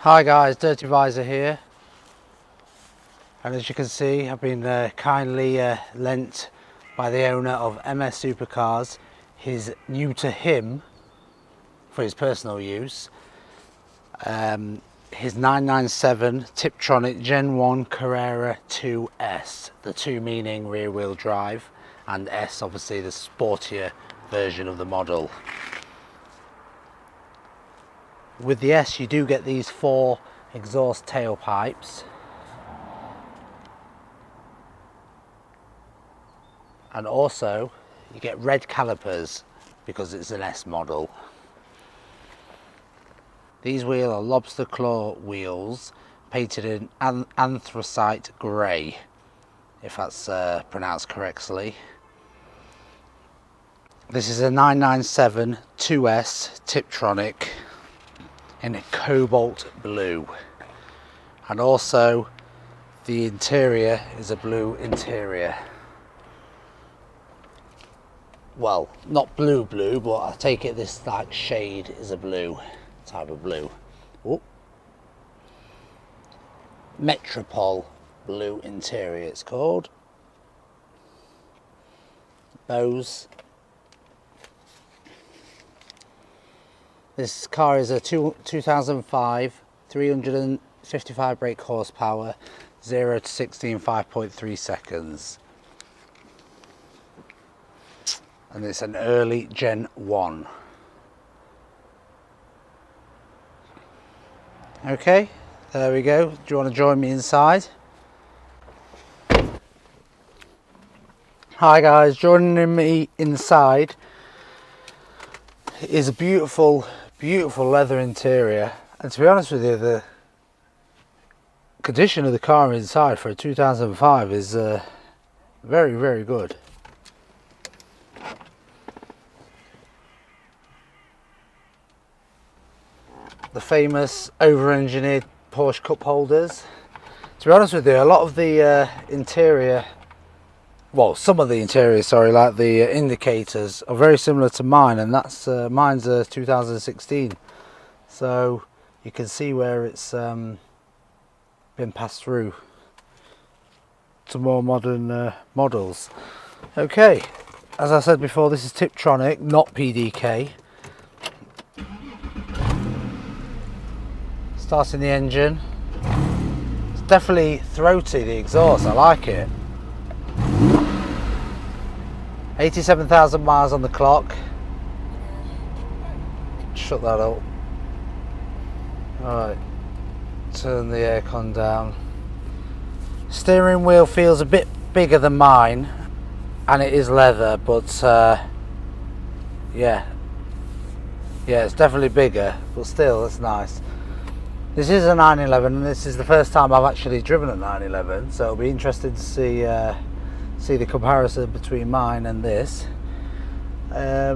Hi guys, Dirty Visor here, and as you can see I've been kindly lent by the owner of MS Supercars his new to him, for his personal use, his 997 Tiptronic Gen 1 Carrera 2S, the 2 meaning rear wheel drive, and S obviously the sportier version of the model. With the S you do get these 4 exhaust tailpipes, and also you get red calipers because it's an S model. These wheels are lobster claw wheels painted in anthracite grey, if that's pronounced correctly. This is a 997 2S Tiptronic in a cobalt blue, and also the interior is a blue interior. Well, not blue but I take it this like shade is a blue type of blue. Ooh. Metropole blue interior it's called. Those. This car is a 2005 355 brake horsepower, 0 to 60 in 5.3 seconds. And it's an early Gen 1. Okay, there we go. Do you want to join me inside? Hi guys, joining me inside is a beautiful leather interior, and to be honest with you, the condition of the car inside for a 2005 is very good. The famous over-engineered Porsche cup holders. To be honest with you, a lot of the interior, well, some of the interior, sorry, like the indicators are very similar to mine, and that's mine's a 2016, so you can see where it's been passed through to more modern models. Okay, as I said before, this is Tiptronic, not PDK. Starting the engine, it's definitely throaty, the exhaust, I like it. 87,000 miles on the clock. Shut that up. Alright, turn the aircon down. Steering wheel feels a bit bigger than mine, and it is leather, but yeah, it's definitely bigger, but still, it's nice. This is a 911, and this is the first time I've actually driven a 911, so it'll be interesting to see the comparison between mine and this. Yeah,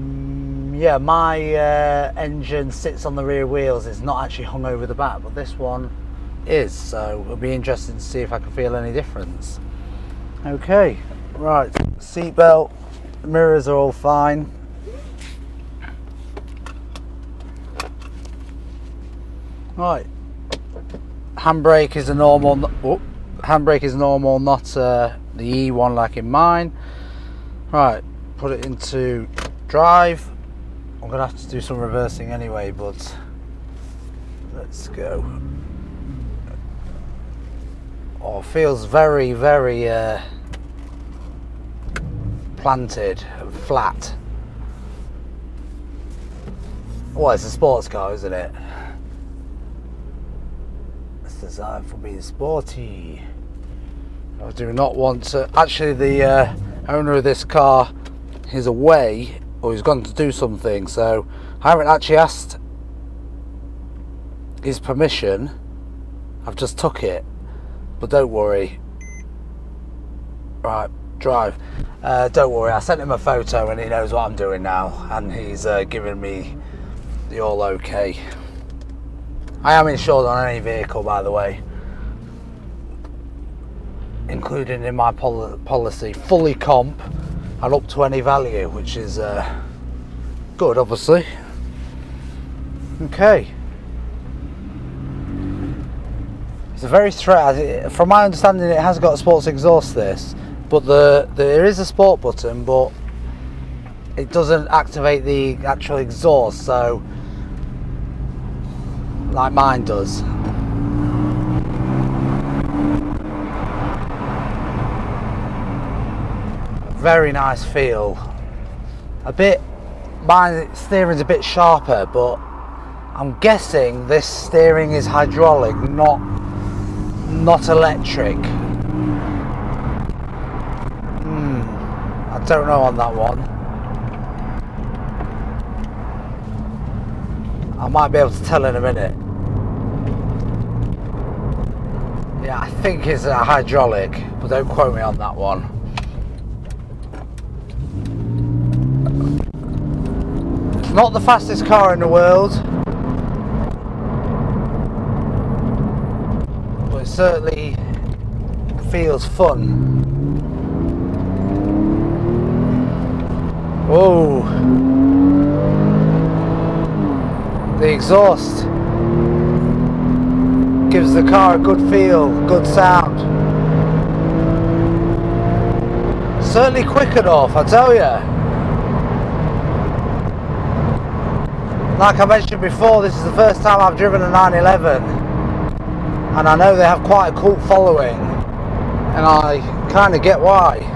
my engine sits on the rear wheels. It's not actually hung over the back, but this one is, so it'll be interesting to see if I can feel any difference. Okay, right, seatbelt, mirrors are all fine. Right, handbrake is a normal, handbrake is normal, not the E one like in mine. Right, put it into drive. I'm gonna have to do some reversing anyway, but let's go. Oh, feels very planted and flat. Well, it's a sports car, isn't it? It's designed for being sporty. I do not want to. Actually, the owner of this car is away, or he's gone to do something, so I haven't actually asked his permission. I've just took it, but don't worry. Right, drive. Don't worry, I sent him a photo and he knows what I'm doing now, and he's given me the all okay. I am insured on any vehicle, by the way, including in my policy, fully comp and up to any value, which is good, obviously. Okay, It's a very straight. From my understanding, it has got a sports exhaust, this, but there is a sport button, but it doesn't activate the actual exhaust, so like mine does. Very nice feel. My steering's a bit sharper, but I'm guessing this steering is hydraulic, not electric. I don't know on that one. I might be able to tell in a minute. Yeah, I think it's a hydraulic, but don't quote me on that one. It's not the fastest car in the world, but it certainly feels fun. Whoa! The exhaust gives the car a good feel, good sound. Certainly quick enough, I tell you. Like I mentioned before, this is the first time I've driven a 911, and I know they have quite a cult following, and I kind of get why.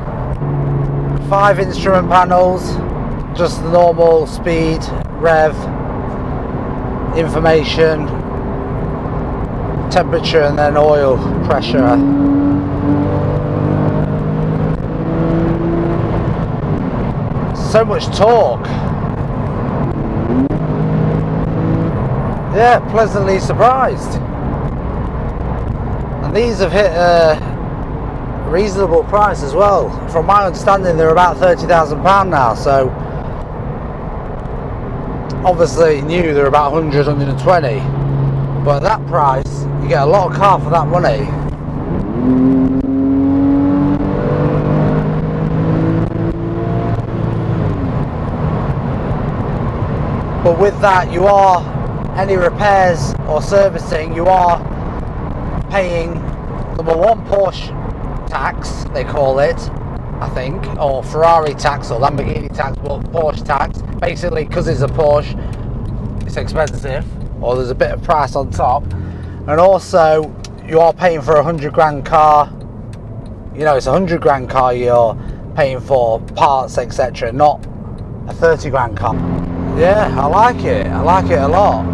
5 instrument panels, just the normal speed, rev, information, temperature, and then oil pressure. So much torque. Yeah, pleasantly surprised. And these have hit a reasonable price as well. From my understanding, they're about £30,000 now, so obviously new they're about 100, 120, but at that price you get a lot of car for that money. But with that, you are, any repairs or servicing, you are paying number one, Porsche tax, they call it, I think, or Ferrari tax or Lamborghini tax, but Porsche tax. Basically, because it's a Porsche, it's expensive, or there's a bit of price on top. And also, you are paying for a 100 grand car. You know, it's a 100 grand car you're paying for, parts, etc., not a 30 grand car. Yeah, I like it a lot.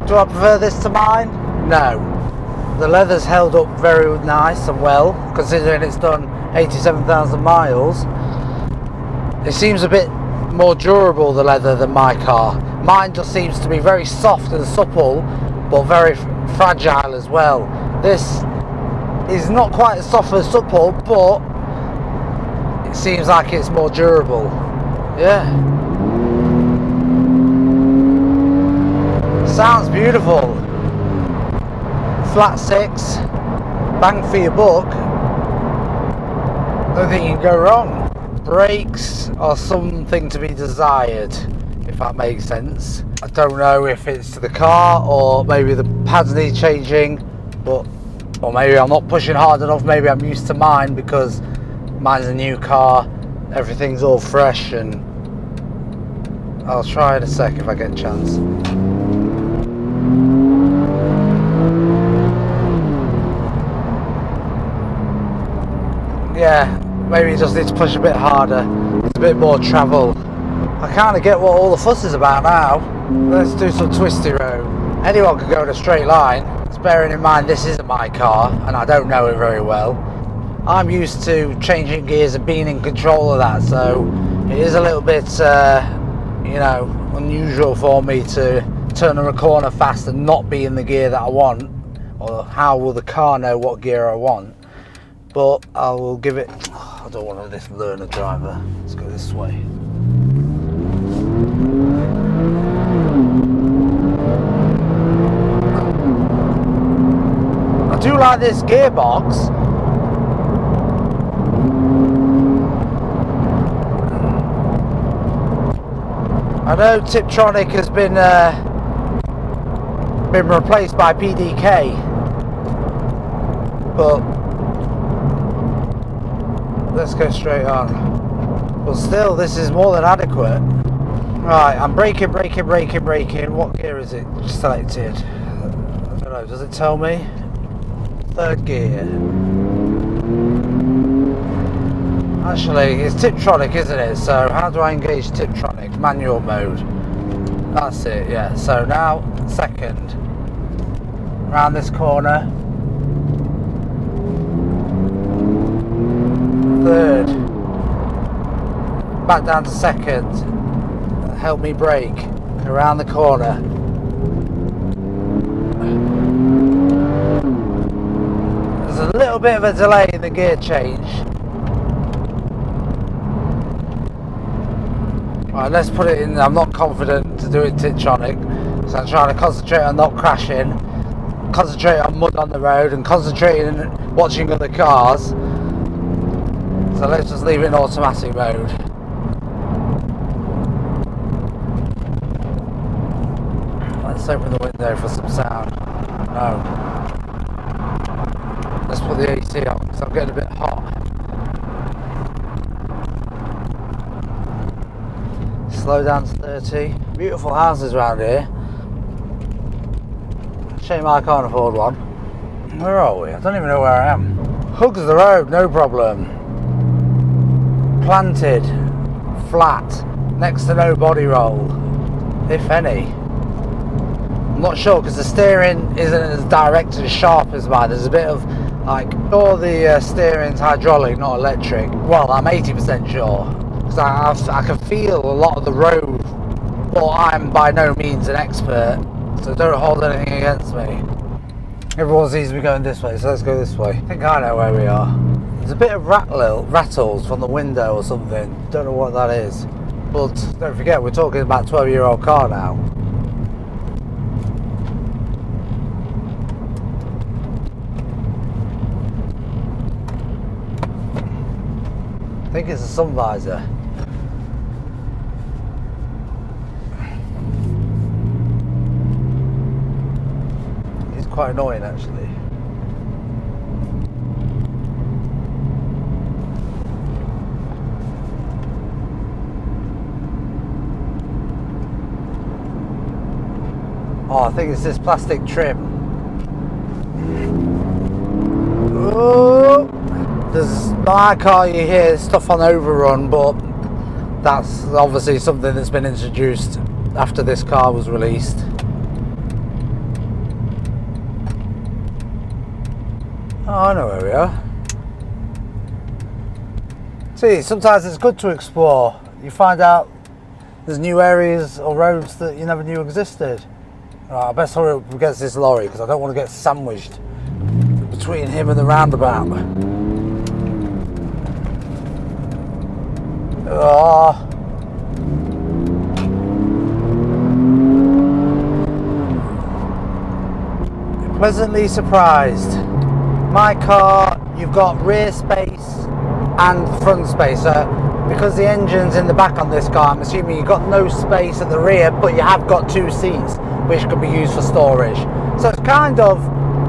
Do I prefer this to mine? No. The leather's held up very nice and well, considering it's done 87,000 miles. It seems a bit more durable, the leather, than my car. Mine just seems to be very soft and supple, but very fragile as well. This is not quite as soft and supple, but it seems like it's more durable. Yeah. Sounds beautiful. Flat 6, bang for your buck. Don't think you can go wrong. Brakes are something to be desired, if that makes sense. I don't know if it's to the car, or maybe the pads need changing, but or maybe I'm not pushing hard enough. Maybe I'm used to mine because mine's a new car, everything's all fresh. And I'll try in a sec if I get a chance. Yeah, maybe you just need to push a bit harder. It's a bit more travel. I kind of get what all the fuss is about now. Let's do some twisty road. Anyone can go in a straight line. It's bearing in mind this isn't my car and I don't know it very well. I'm used to changing gears and being in control of that, so it is a little bit, you know, unusual for me to turn a corner fast and not be in the gear that I want. Or how will the car know what gear I want? But I will give it. Oh, I don't want this learner driver. Let's go this way. I do like this gearbox. I know Tiptronic has been replaced by PDK. but let's go straight on. But still, this is more than adequate. Right, I'm braking. What gear is it selected? I don't know, does it tell me? Third gear. Actually, it's Tiptronic, isn't it? So how do I engage Tiptronic? Manual mode. That's it, yeah. So now, second. Around this corner. Third. Back down to second. Help me brake. Around the corner. There's a little bit of a delay in the gear change. Right, let's put it in. I'm not confident to do it Tiptronic, so I'm trying to concentrate on not crashing, concentrate on mud on the road, and concentrating on watching other cars. So let's just leave it in automatic mode. Let's open the window for some sound. No. Let's put the AC on because I'm getting a bit hot. Slow down to 30. Beautiful houses around here. Shame I can't afford one. Where are we? I don't even know where I am. Hugs the road, no problem. Planted, flat, next to no body roll, if any. I'm not sure because the steering isn't as direct and sharp as mine. There's a bit of like, all the steering's hydraulic, not electric. Well, I'm 80% sure. Because I can feel a lot of the road, but I'm by no means an expert, so don't hold anything against me. Everyone sees me going this way, so let's go this way. I think I know where we are. There's a bit of rattles from the window or something, don't know what that is. But don't forget, we're talking about a 12-year-old car now. I think it's a sun visor. It's quite annoying actually. Oh, I think it's this plastic trim. Oh! There's my car, you hear stuff on overrun, but that's obviously something that's been introduced after this car was released. Oh, I know where we are. See, sometimes it's good to explore. You find out there's new areas or roads that you never knew existed. Right, I best hurry up against this lorry because I don't want to get sandwiched between him and the roundabout. Oh. Pleasantly surprised. My car, you've got rear space and front space. Because the engine's in the back on this car, I'm assuming you've got no space at the rear, but you have got two seats which could be used for storage. So it's kind of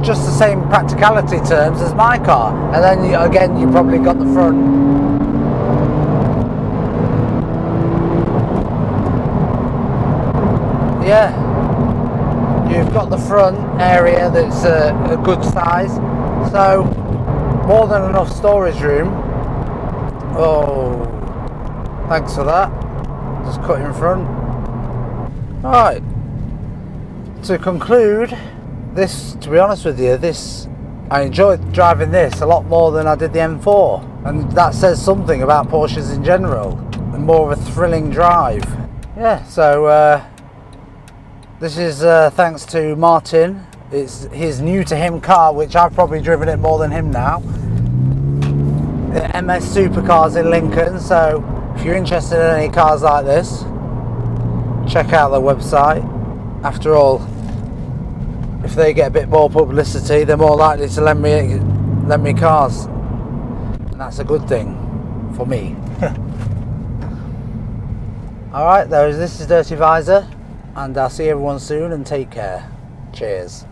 just the same practicality terms as my car. And then again, you probably got the front. Yeah, you've got the front area that's a good size, so more than enough storage room. Oh, thanks for that. Just cut in front. Right, to conclude this, to be honest with you, I enjoyed driving this a lot more than I did the M4, and that says something about Porsches in general, and more of a thrilling drive. Yeah, so this is thanks to Martin. It's his new to him car, which I've probably driven it more than him now. The MS Supercars in Lincoln, so if you're interested in any cars like this, check out their website. After all, if they get a bit more publicity, they're more likely to lend me cars, and that's a good thing for me. Alright, this is Dirty Visor, and I'll see everyone soon, and take care. Cheers.